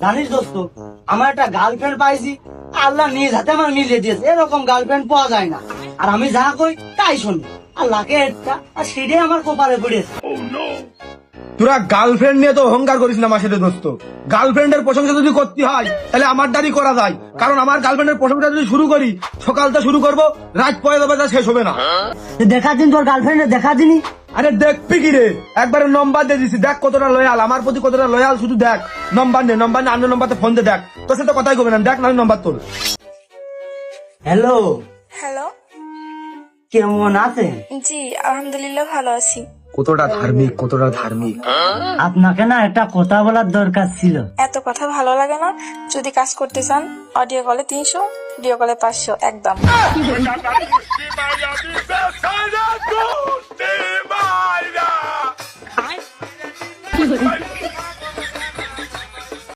জানিস দোস্ত, আমার একটা গার্লফ্রেন্ড পাইছি, আল্লাহ নিজ হাতে আমার মিলিয়ে দিয়েছে। এরকম গার্লফ্রেন্ড পাওয়া যায় না। আর আমি যা কই তাই শুনি, আল্লাহকে একটা, আর সেটাই আমার কপালে পড়েছে। তোরা গার্লফ্রেন্ড নিয়ে তো অহংকার করিস না আমার সাথে দোস্ত। গার্লফ্রেন্ডের প্রশংসা যদি করতে হয় তাহলে আমার দ্বারই করা যায়, কারণ আমার গার্লফ্রেন্ডের প্রশংসা যদি শুরু করি, সকালটা শুরু করবো, রাত পরে যাবে, তা শেষ হবে না। দেখা দিন তোর গার্লফ্রেন্ডে, দেখা দিনি। আরে দেখবি কি রে, একবারে নম্বর দিয়ে দিছি, দেখ কতটা লয়াল আমার প্রতি, কতটা লয়াল, শুধু দেখ। নম্বর নে, অন্য নম্বরতে ফোন দিয়ে দেখ, তোর সাথে কথাই কবে না, দেখ না নম্বর তোর। Hello, hello. কেমন আছেন? জি আলহামদুলিল্লাহ ভালো আছি। কতটা ধার্মিক, কতটা ধার্মিক। আপনাকে না একটা কথা বলার দরকার ছিল। এত কথা ভালো লাগে না। যদি কাজ করতে চান অডিও কলে 300, ভিডিও কলে 500 একদম। কি